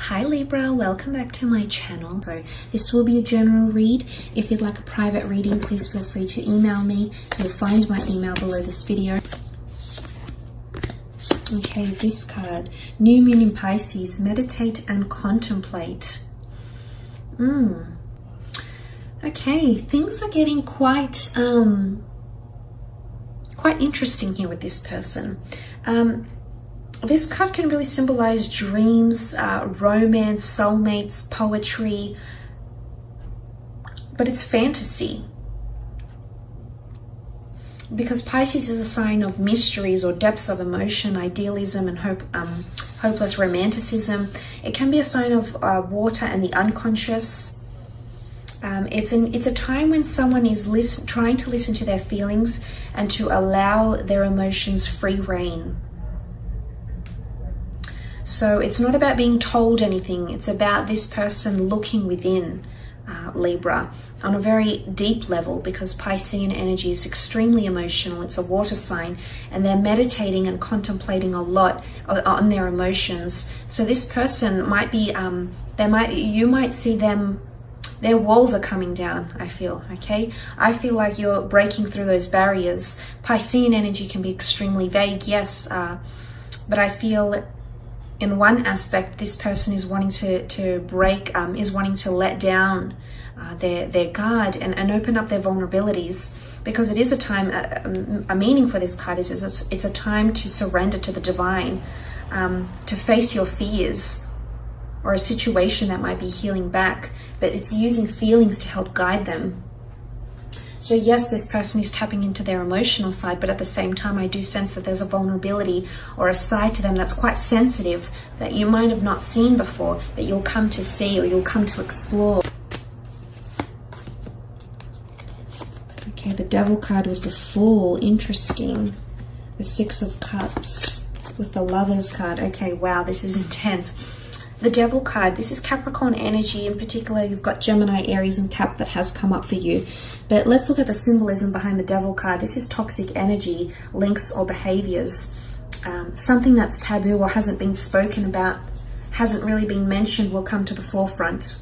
Hi Libra, welcome back to my channel. So this will be a general read. If you'd like a private reading, please feel free to email me. You'll find my email below this video. Okay, this card, New Moon in Pisces, meditate and contemplate. Okay, things are getting quite interesting here with this person. This card can really symbolize dreams, romance, soulmates, poetry, but it's fantasy. Because Pisces is a sign of mysteries or depths of emotion, idealism, and hopeless romanticism. It can be a sign of water and the unconscious. It's a time when someone is trying to listen to their feelings and to allow their emotions free rein. So it's not about being told anything. It's about this person looking within, Libra, on a very deep level, because Piscean energy is extremely emotional. It's a water sign, and they're meditating and contemplating a lot on their emotions. So this person might be, you might see them, their walls are coming down, I feel, okay? I feel like you're breaking through those barriers. Piscean energy can be extremely vague, yes, but I feel in one aspect, this person is wanting to break, is wanting to let down their guard and open up their vulnerabilities, because it is a time, a meaning for this card is it's a time to surrender to the divine, to face your fears or a situation that might be healing back, but it's using feelings to help guide them. So yes, this person is tapping into their emotional side, but at the same time, I do sense that there's a vulnerability or a side to them that's quite sensitive that you might have not seen before, but you'll come to see or you'll come to explore. Okay, the Devil card with the Fool, interesting. The Six of Cups with the Lovers card. Okay, wow, this is intense. The Devil card, this is Capricorn energy. In particular, you've got Gemini, Aries, and Cap that has come up for you. But let's look at the symbolism behind the Devil card. This is toxic energy, links or behaviors. Something that's taboo or hasn't been spoken about, hasn't really been mentioned, will come to the forefront.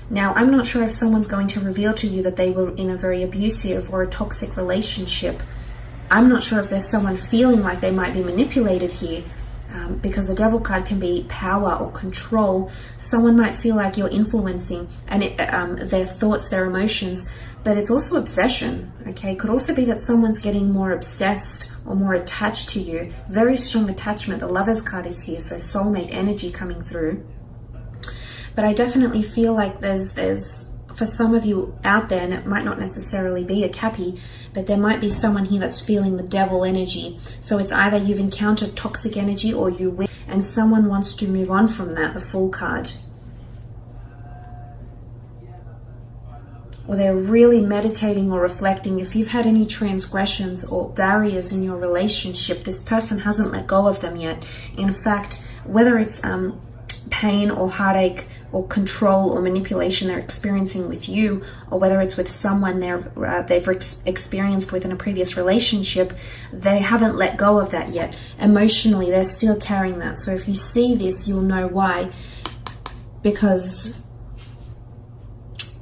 Now, I'm not sure if someone's going to reveal to you that they were in a very abusive or a toxic relationship. I'm not sure if there's someone feeling like they might be manipulated here. Because the Devil card can be power or control. Someone might feel like you're influencing and their thoughts, their emotions, but it's also obsession, okay? Could also be that someone's getting more obsessed or more attached to you. Very strong attachment. The Lovers card is here, so soulmate energy coming through. But I definitely feel like there's for some of you out there, and it might not necessarily be a Cappy, but there might be someone here that's feeling the Devil energy. So it's either you've encountered toxic energy or you will, and someone wants to move on from that, the Fool card. Or they're really meditating or reflecting. If you've had any transgressions or barriers in your relationship, this person hasn't let go of them yet. In fact, whether it's pain or heartache or control or manipulation they're experiencing with you, or whether it's with someone they've experienced with in a previous relationship, they haven't let go of that yet. Emotionally, they're still carrying that. So if you see this, you'll know why. Because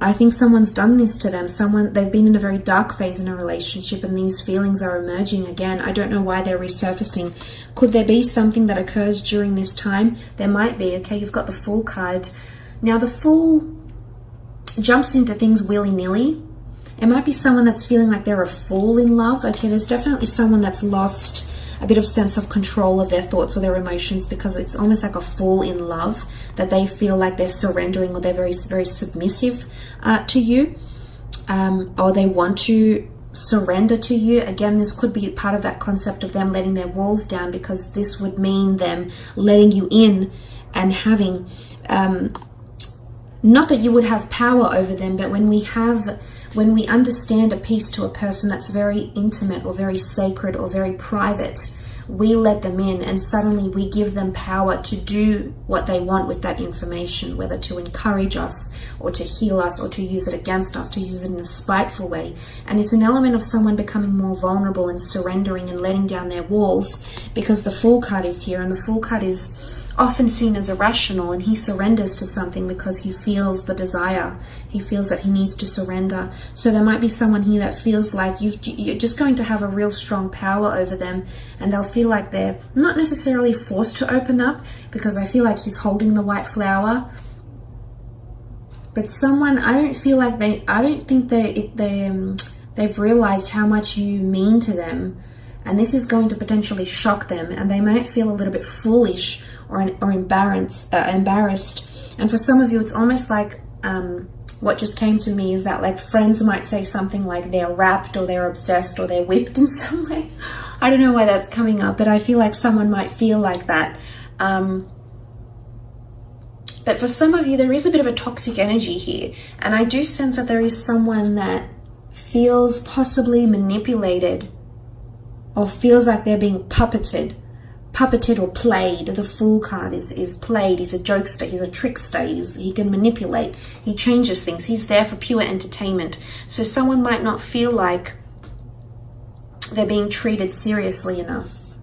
I think someone's done this to them. They've been in a very dark phase in a relationship, and these feelings are emerging again. I don't know why they're resurfacing. Could there be something that occurs during this time? There might be. Okay, you've got the Fool card. Now, the Fool jumps into things willy-nilly. It might be someone that's feeling like they're a fool in love. Okay, there's definitely someone that's lost a bit of sense of control of their thoughts or their emotions, because it's almost like a fool in love, that they feel like they're surrendering or they're very, very submissive to you, or they want to surrender to you. Again, this could be part of that concept of them letting their walls down, because this would mean them letting you in and having not that you would have power over them, but when we understand a piece to a person that's very intimate or very sacred or very private, we let them in, and suddenly we give them power to do what they want with that information, whether to encourage us or to heal us or to use it against us, to use it in a spiteful way. And it's an element of someone becoming more vulnerable and surrendering and letting down their walls, because the Fool card is here, and the Fool card is often seen as irrational, and he surrenders to something because he feels the desire. He feels that he needs to surrender. So there might be someone here that feels like you're just going to have a real strong power over them, and they'll feel like they're not necessarily forced to open up, because I feel like he's holding the white flower. But someone, I don't think they've realized how much you mean to them. And this is going to potentially shock them, and they might feel a little bit foolish or embarrassed. And for some of you, it's almost like what just came to me is that, like, friends might say something like they're wrapped or they're obsessed or they're whipped in some way. I don't know why that's coming up, but I feel like someone might feel like that. But for some of you, there is a bit of a toxic energy here. And I do sense that there is someone that feels possibly manipulated, or feels like they're being puppeted or played. The Fool card is played. He's a jokester, he's a trickster, he can manipulate, he changes things, he's there for pure entertainment. So someone might not feel like they're being treated seriously enough.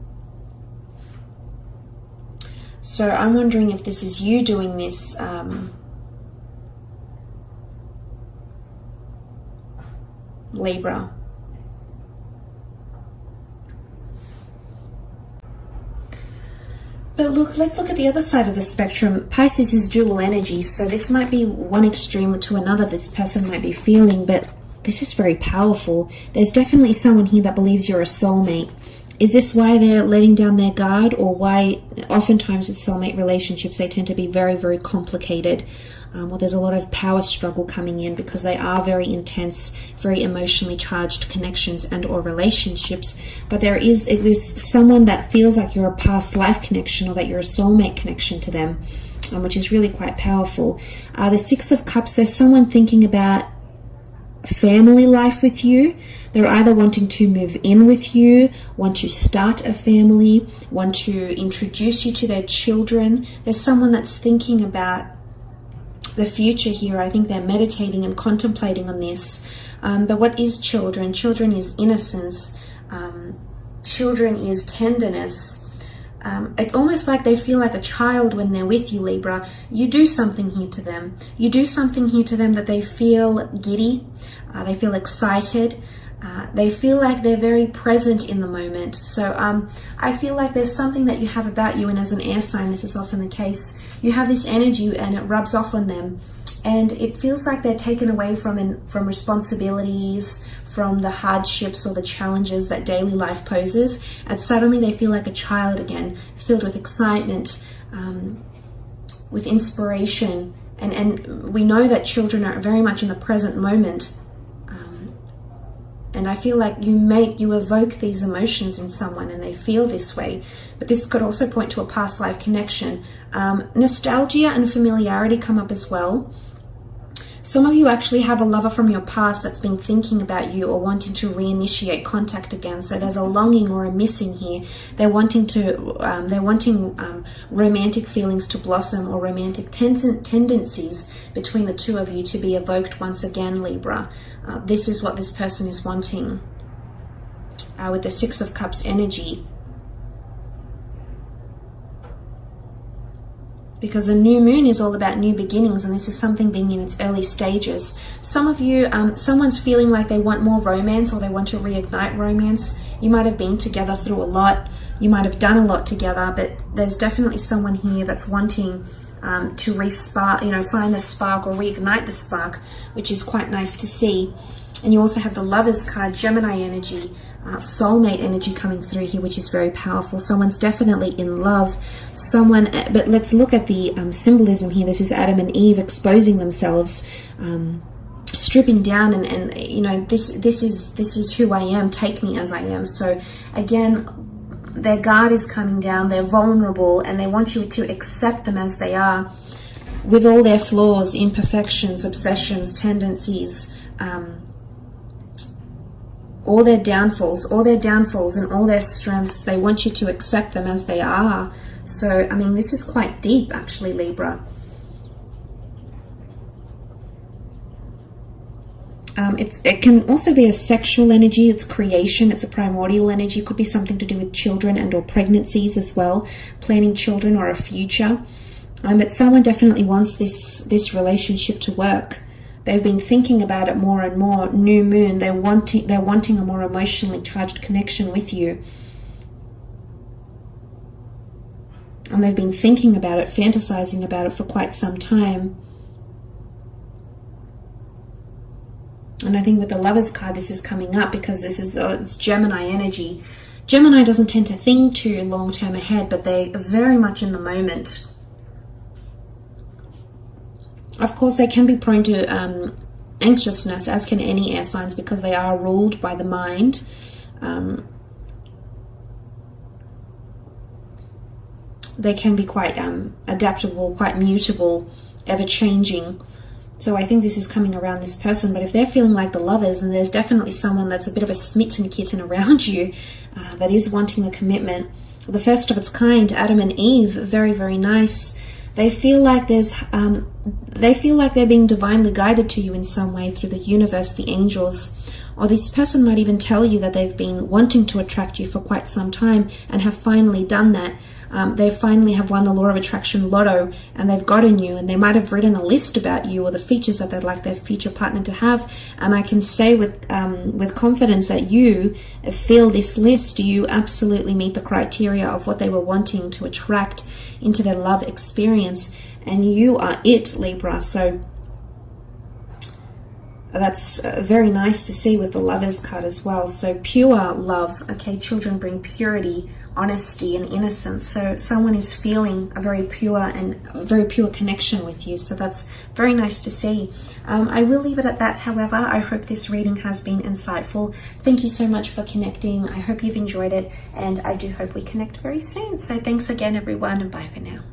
So I'm wondering if this is you doing this, Libra. But look, let's look at the other side of the spectrum. Pisces is dual energy, so this might be one extreme to another this person might be feeling, but this is very powerful. There's definitely someone here that believes you're a soulmate. Is this why they're letting down their guard, or why oftentimes with soulmate relationships they tend to be very, very complicated? Well, there's a lot of power struggle coming in because they are very intense, very emotionally charged connections and or relationships. But there is someone that feels like you're a past life connection, or that you're a soulmate connection to them, which is really quite powerful. The Six of Cups, there's someone thinking about family life with you. They're either wanting to move in with you, want to start a family, want to introduce you to their children. There's someone that's thinking about the future here. I think they're meditating and contemplating on this. But what is children? Children is innocence. Children is tenderness. It's almost like they feel like a child when they're with you, Libra. You do something here to them. You do something here to them that they feel giddy. They feel excited. They feel like they're very present in the moment. So I feel like there's something that you have about you, and as an air sign, this is often the case. You have this energy and it rubs off on them. And it feels like they're taken away from responsibilities, from the hardships or the challenges that daily life poses. And suddenly they feel like a child again, filled with excitement, with inspiration. And we know that children are very much in the present moment. And I feel like you evoke these emotions in someone and they feel this way. But this could also point to a past life connection. Nostalgia and familiarity come up as well. Some of you actually have a lover from your past that's been thinking about you or wanting to reinitiate contact again. So there's a longing or a missing here. They're wanting romantic feelings to blossom, or romantic tendencies between the two of you to be evoked once again, Libra. This is what this person is wanting with the Six of Cups energy. Because a new moon is all about new beginnings, and this is something being in its early stages. Some of you, someone's feeling like they want more romance, or they want to reignite romance. You might have been together through a lot. You might have done a lot together, but there's definitely someone here that's wanting to re-spark, find the spark or reignite the spark, which is quite nice to see. And you also have the Lovers card, Gemini energy, soulmate energy coming through here, which is very powerful. Someone's definitely in love. But let's look at the symbolism here. This is Adam and Eve exposing themselves, stripping down, and this is who I am. Take me as I am. So again, their guard is coming down. They're vulnerable, and they want you to accept them as they are, with all their flaws, imperfections, obsessions, tendencies. All their downfalls and all their strengths. They want you to accept them as they are. So, I mean, this is quite deep, actually, Libra. It can also be a sexual energy. It's creation. It's a primordial energy. It could be something to do with children and or pregnancies as well, planning children or a future. But someone definitely wants this relationship to work. They've been thinking about it more and more. New moon. They're wanting a more emotionally charged connection with you. And they've been thinking about it, fantasizing about it for quite some time. And I think with the Lovers card, this is coming up because this is it's Gemini energy. Gemini doesn't tend to think too long-term ahead, but they are very much in the moment. Of course, they can be prone to anxiousness, as can any air signs, because they are ruled by the mind. They can be quite adaptable, quite mutable, ever-changing. So I think this is coming around this person. But if they're feeling like the Lovers, then there's definitely someone that's a bit of a smitten kitten around you that is wanting a commitment. The first of its kind, Adam and Eve, very, very nice. They feel like they're being divinely guided to you in some way through the universe, the angels. Or this person might even tell you that they've been wanting to attract you for quite some time and have finally done that. They finally have won the law of attraction lotto and they've gotten you, and they might have written a list about you or the features that they'd like their future partner to have. And I can say with confidence that you fill this list. You absolutely meet the criteria of what they were wanting to attract into their love experience, and you are it, Libra. So that's very nice to see with the Lovers card as well. So pure love. Okay, children bring purity, honesty, and innocence. So someone is feeling a very pure connection with you. So that's very nice to see. I will leave it at that. However, I hope this reading has been insightful. Thank you so much for connecting. I hope you've enjoyed it, and I do hope we connect very soon. So thanks again, everyone, and bye for now.